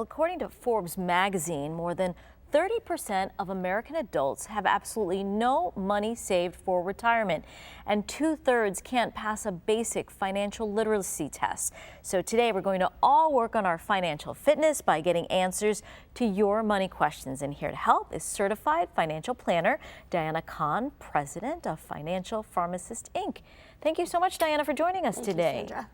according to Forbes magazine, more than 30% of American adults have absolutely no money saved for retirement, and 2/3 can't pass a basic financial literacy test. So today we're going to all work on our financial fitness by getting answers to your money questions. And here to help is certified financial planner Diana Kahn, president of Financial Pharmacist, Inc. Thank you so much, Diana, for joining us today. You, Sandra.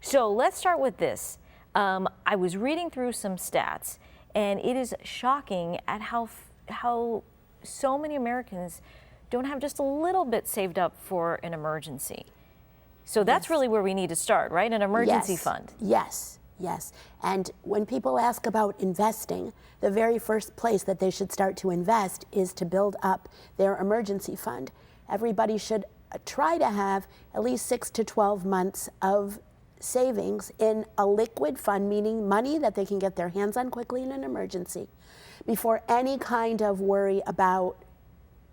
So let's start with this. I was reading through some stats, and it is shocking at how so many Americans don't have just a little bit saved up for an emergency. So that's really where we need to start, right? An emergency fund. Yes, yes. And when people ask about investing, the very first place that they should start to invest is to build up their emergency fund. Everybody should try to have at least 6 to 12 months of savings in a liquid fund, meaning money that they can get their hands on quickly in an emergency, before any kind of worry about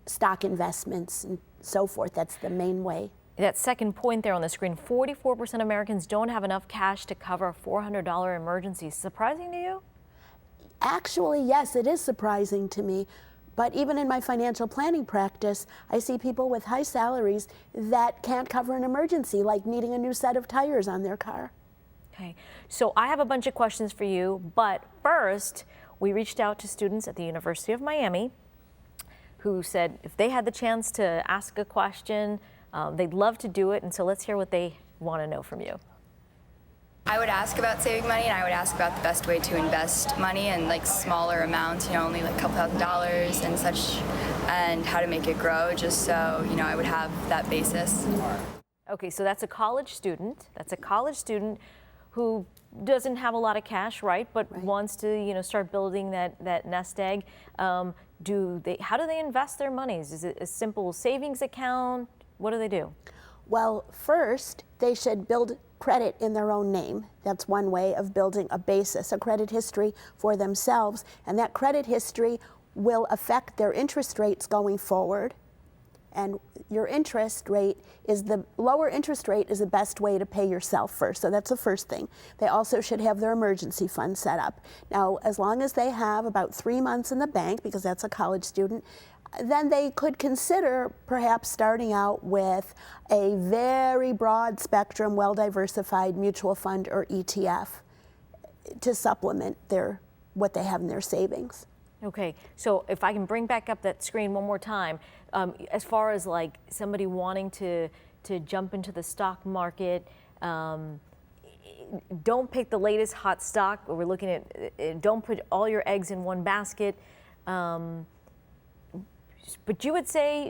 stock investments and so forth. That's the main way. That second point there on the screen, 44% of Americans don't have enough cash to cover a $400 emergency. Surprising to you? Actually, yes, it is surprising to me. But even in my financial planning practice, I see people with high salaries that can't cover an emergency, like needing a new set of tires on their car. Okay, so I have a bunch of questions for you, but first, we reached out to students at the University of Miami who said if they had the chance to ask a question, they'd love to do it, and so let's hear what they want to know from you. I would ask about saving money, and I would ask about the best way to invest money and like smaller amounts, only like a couple $1,000s and such, and how to make it grow, just so, I would have that basis. Okay, so that's a college student. That's a college student who doesn't have a lot of cash, right? But wants to, start building that nest egg. How do they invest their monies? Is it a simple savings account? What do they do? Well, first, they should build credit in their own name. That's one way of building a basis, a credit history for themselves. And that credit history will affect their interest rates going forward. And your interest rate is the lower interest rate is the best way to pay yourself first. So that's the first thing. They also should have their emergency fund set up. Now, as long as they have about 3 months in the bank, because that's a college student, then they could consider perhaps starting out with a very broad spectrum, well-diversified mutual fund or ETF to supplement what they have in their savings. Okay, so if I can bring back up that screen one more time, as far as like somebody wanting to jump into the stock market, don't pick the latest hot stock. We're looking at, don't put all your eggs in one basket. But you would say,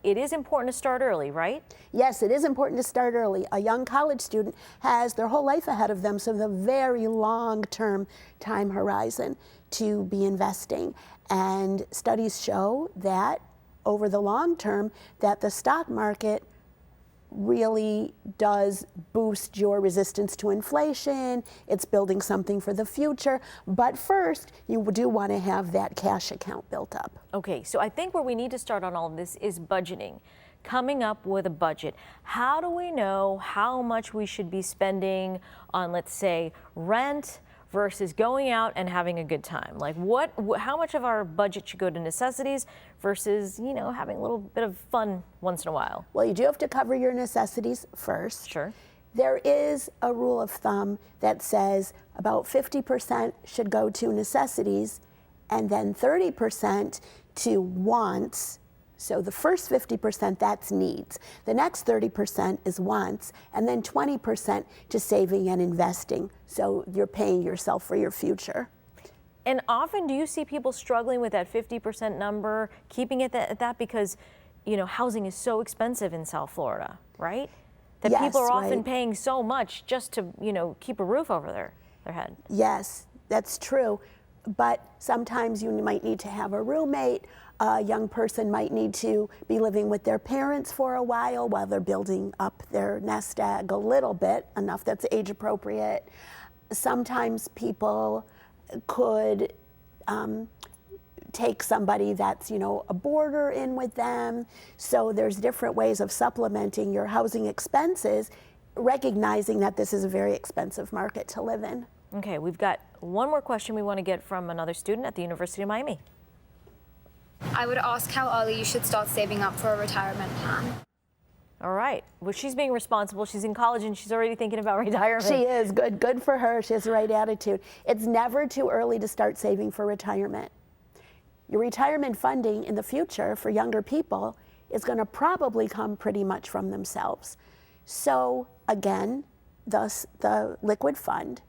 it is important to start early, right? Yes, it is important to start early. A young college student has their whole life ahead of them, so the very long-term time horizon to be investing. And studies show that over the long term, that the stock market really does boost your resistance to inflation. It's building something for the future. But first, you do want to have that cash account built up. Okay, so I think where we need to start on all of this is budgeting, coming up with a budget. How do we know how much we should be spending on, let's say, rent versus going out and having a good time? Like how much of our budget should go to necessities versus, having a little bit of fun once in a while? Well, you do have to cover your necessities first. Sure. There is a rule of thumb that says about 50% should go to necessities and then 30% to wants. So the first 50%, that's needs. The next 30% is wants, and then 20% to saving and investing. So you're paying yourself for your future. And often do you see people struggling with that 50% number, keeping it at that because, housing is so expensive in South Florida, right? That yes, people are often right. paying so much just to, keep a roof over their head. Yes, that's true. But sometimes you might need to have a roommate. A young person might need to be living with their parents for a while they're building up their nest egg a little bit, enough that's age appropriate. Sometimes people could take somebody that's, a boarder in with them. So there's different ways of supplementing your housing expenses, recognizing that this is a very expensive market to live in. Okay, we've got one more question we want to get from another student at the University of Miami. I would ask how early you should start saving up for a retirement plan. All right. Well, she's being responsible. She's in college and she's already thinking about retirement. She is. Good for her. She has the right attitude. It's never too early to start saving for retirement. Your retirement funding in the future for younger people is going to probably come pretty much from themselves. So again, thus the liquid fund.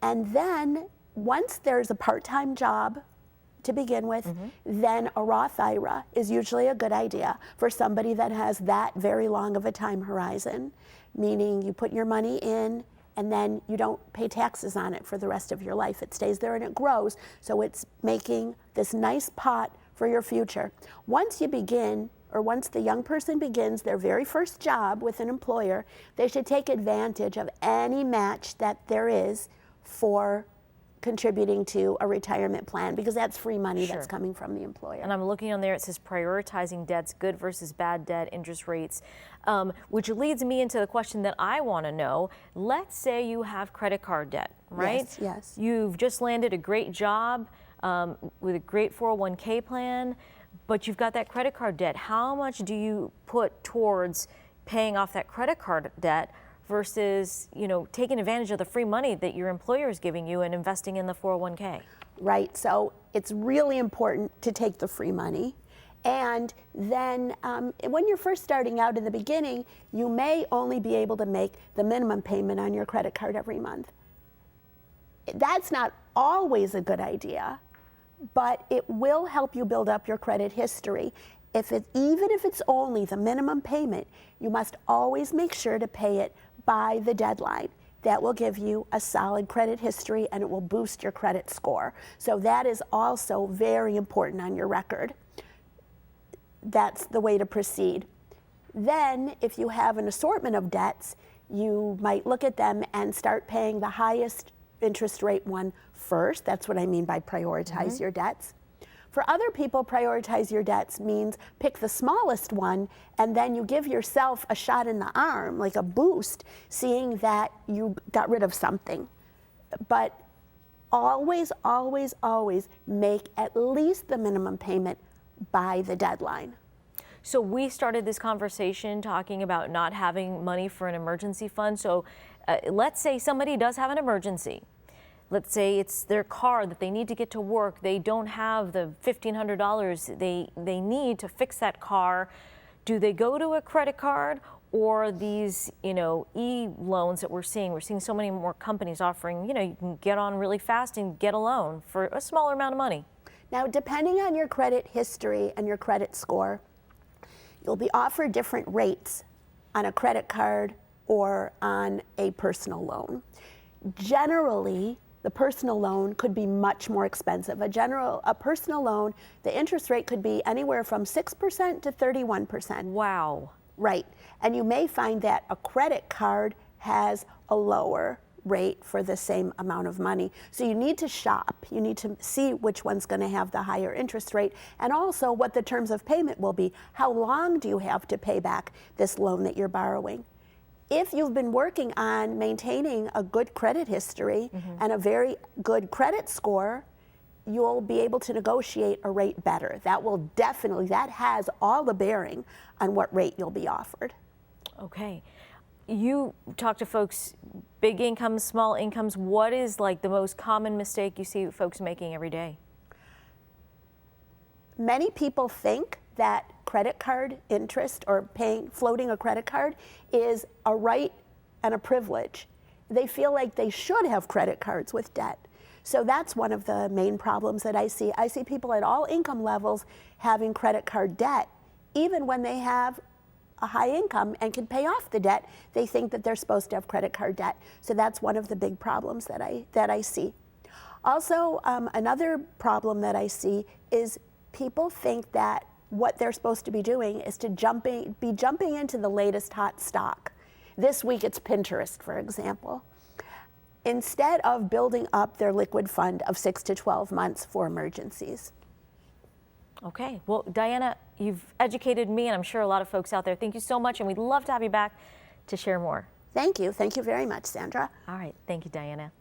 And then once there's a part-time job to begin with, then a Roth IRA is usually a good idea for somebody that has that very long of a time horizon, meaning you put your money in and then you don't pay taxes on it for the rest of your life. It stays there and it grows, so it's making this nice pot for your future. Once you begin, or once the young person begins their very first job with an employer, they should take advantage of any match that there is for contributing to a retirement plan, because that's free money that's coming from the employer. And I'm looking on there, it says prioritizing debts, good versus bad debt, interest rates, which leads me into the question that I want to know. Let's say you have credit card debt, right? Yes, yes. You've just landed a great job with a great 401k plan, but you've got that credit card debt. How much do you put towards paying off that credit card debt versus, you know, taking advantage of the free money that your employer is giving you and investing in the 401k? Right, so it's really important to take the free money. And then when you're first starting out in the beginning, you may only be able to make the minimum payment on your credit card every month. That's not always a good idea, but it will help you build up your credit history. Even if it's only the minimum payment, you must always make sure to pay it by the deadline. That will give you a solid credit history and it will boost your credit score. So that is also very important on your record. That's the way to proceed. Then, if you have an assortment of debts, you might look at them and start paying the highest interest rate one first. That's what I mean by prioritize your debts. For other people, prioritize your debts means pick the smallest one and then you give yourself a shot in the arm, like a boost, seeing that you got rid of something. But always, always, always make at least the minimum payment by the deadline. So we started this conversation talking about not having money for an emergency fund. So let's say somebody does have an emergency. Let's say it's their car that they need to get to work. They don't have the $1,500 they need to fix that car. Do they go to a credit card or these, you know, e-loans that we're seeing? We're seeing so many more companies offering, you know, you can get on really fast and get a loan for a smaller amount of money. Now, depending on your credit history and your credit score, you'll be offered different rates on a credit card or on a personal loan. Generally, the personal loan could be much more expensive. A personal loan, the interest rate could be anywhere from 6% to 31%. Wow. Right. And you may find that a credit card has a lower rate for the same amount of money. So you need to shop. You need to see which one's going to have the higher interest rate and also what the terms of payment will be. How long do you have to pay back this loan that you're borrowing? If you've been working on maintaining a good credit history and a very good credit score, you'll be able to negotiate a rate better. That has all the bearing on what rate you'll be offered. Okay. You talk to folks, big incomes, small incomes. What is like the most common mistake you see folks making every day? Many people think that credit card interest or floating a credit card is a right and a privilege. They feel like they should have credit cards with debt. So that's one of the main problems that I see. I see people at all income levels having credit card debt. Even when they have a high income and can pay off the debt, they think that they're supposed to have credit card debt. So that's one of the big problems that I see. Also, another problem that I see is people think that what they're supposed to be doing is to be jumping into the latest hot stock. This week it's Pinterest, for example, instead of building up their liquid fund of 6 to 12 months for emergencies. Okay, well, Diana, you've educated me and I'm sure a lot of folks out there. Thank you so much, and we'd love to have you back to share more. Thank you very much, Sandra. All right, thank you, Diana.